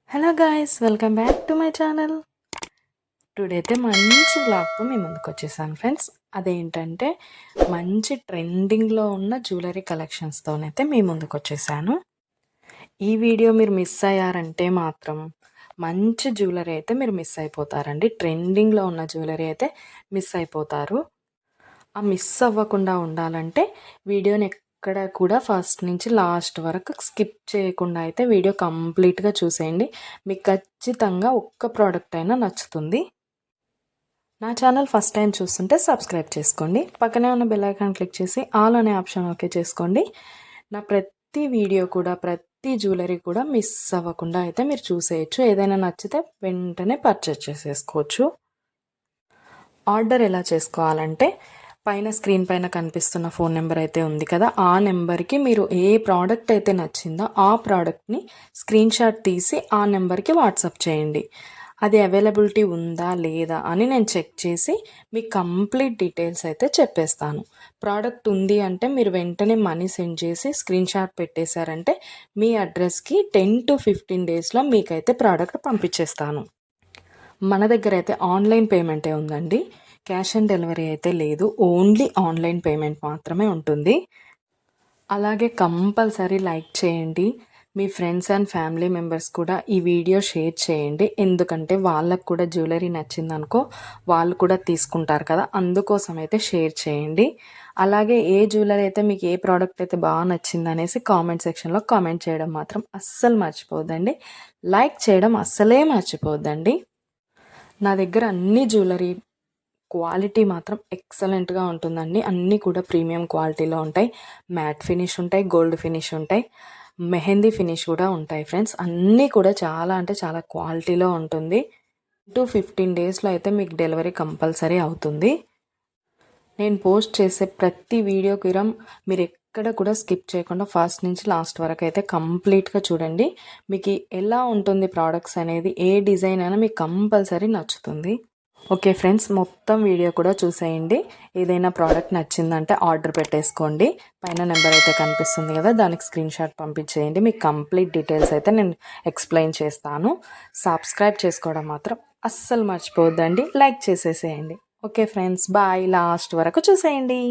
Hello guys, welcome back to my channel. Today అయితే మంచి బ్లాగ్తో మీ ముందుకు వచ్చేసాను ఫ్రెండ్స్. అదేంటంటే మంచి ట్రెండింగ్లో ఉన్న జ్యువెలరీ కలెక్షన్స్తోనైతే మీ ముందుకు వచ్చేసాను. ఈ వీడియో మీరు మిస్ అయ్యారంటే మాత్రం మంచి జ్యువెలరీ అయితే మీరు మిస్ అయిపోతారండి. ట్రెండింగ్లో ఉన్న జ్యువెలరీ అయితే మిస్ అయిపోతారు. ఆ మిస్ అవ్వకుండా ఉండాలంటే వీడియోని ఎక్కడ కూడా ఫస్ట్ నుంచి లాస్ట్ వరకు స్కిప్ చేయకుండా అయితే వీడియో కంప్లీట్గా చూసేయండి. మీకు ఖచ్చితంగా ఒక్క ప్రోడక్ట్ అయినా నచ్చుతుంది. నా ఛానల్ ఫస్ట్ టైం చూస్తుంటే సబ్స్క్రైబ్ చేసుకోండి. పక్కనే ఉన్న బెల్ ఐకాన్ క్లిక్ చేసి ఆల్ అనే ఆప్షన్ ఓకే చేసుకోండి. నా ప్రతి వీడియో కూడా ప్రతి జ్యువెలరీ కూడా మిస్ అవ్వకుండా అయితే మీరు చూసేయచ్చు. ఏదైనా నచ్చితే వెంటనే పర్చేస్ చేసేసుకోవచ్చు. ఆర్డర్ ఎలా చేసుకోవాలంటే పైన స్క్రీన్ పైన కనిపిస్తున్న ఫోన్ నెంబర్ అయితే ఉంది కదా, ఆ నెంబర్కి మీరు ఏ ప్రోడక్ట్ అయితే నచ్చిందో ఆ ప్రోడక్ట్ని స్క్రీన్ షాట్ తీసి ఆ నెంబర్కి వాట్సాప్ చేయండి. అది అవైలబిలిటీ ఉందా లేదా అని నేను చెక్ చేసి మీకు కంప్లీట్ డీటెయిల్స్ అయితే చెప్పేస్తాను. ప్రోడక్ట్ ఉంది అంటే మీరు వెంటనే మనీ సెండ్ చేసి స్క్రీన్ షాట్ పెట్టేశారంటే మీ అడ్రస్కి 10 to 15 డేస్లో మీకైతే ప్రోడక్ట్ పంపించేస్తాను. మన దగ్గర అయితే ఆన్లైన్ పేమెంటే ఉందండి. క్యాష్ ఆన్ డెలివరీ అయితే లేదు. ఓన్లీ ఆన్లైన్ పేమెంట్ మాత్రమే ఉంటుంది. అలాగే కంపల్సరీ లైక్ చేయండి. మీ ఫ్రెండ్స్ అండ్ ఫ్యామిలీ మెంబర్స్ కూడా ఈ వీడియో షేర్ చేయండి. ఎందుకంటే వాళ్ళకు కూడా జ్యువెలరీ నచ్చిందనుకో వాళ్ళు కూడా తీసుకుంటారు కదా, అందుకోసం అయితే షేర్ చేయండి. అలాగే ఏ జ్యువెలరీ అయితే మీకు ఏ ప్రోడక్ట్ అయితే బాగా నచ్చింది అనేసి కామెంట్ సెక్షన్లో కామెంట్ చేయడం మాత్రం అస్సలు మర్చిపోద్దండి. లైక్ చేయడం అస్సలే మర్చిపోద్దండి. నా దగ్గర అన్ని జ్యువెలరీ క్వాలిటీ మాత్రం ఎక్సలెంట్గా ఉంటుందండి. అన్నీ కూడా ప్రీమియం క్వాలిటీలో ఉంటాయి. మ్యాట్ ఫినిష్ ఉంటాయి, గోల్డ్ ఫినిష్ ఉంటాయి, మెహందీ ఫినిష్ కూడా ఉంటాయి ఫ్రెండ్స్. అన్నీ కూడా చాలా అంటే చాలా క్వాలిటీలో ఉంటుంది. 15 డేస్లో అయితే మీకు డెలివరీ కంపల్సరీ అవుతుంది. నేను పోస్ట్ చేసే ప్రతి వీడియోకి మీరు ఎక్కడ కూడా స్కిప్ చేయకుండా ఫస్ట్ నుంచి లాస్ట్ వరకు అయితే కంప్లీట్గా చూడండి. మీకు ఎలా ఉంటుంది ప్రోడక్ట్స్ అనేది, ఏ డిజైన్ అయినా మీకు కంపల్సరీ నచ్చుతుంది. ఓకే ఫ్రెండ్స్, మొత్తం వీడియో కూడా చూసేయండి. ఏదైనా ప్రోడక్ట్ నచ్చిందంటే ఆర్డర్ పెట్టేసుకోండి. పైన నెంబర్ అయితే కనిపిస్తుంది కదా, దానికి స్క్రీన్ షాట్ పంపించేయండి. మీకు కంప్లీట్ డీటెయిల్స్ అయితే నేను ఎక్స్ప్లెయిన్ చేస్తాను. సబ్స్క్రైబ్ చేసుకోవడం మాత్రం అస్సలు మర్చిపోవద్దండి. లైక్ చేసేసేయండి. Okay friends, bye. లాస్ట్ వరకు చూసేయండి.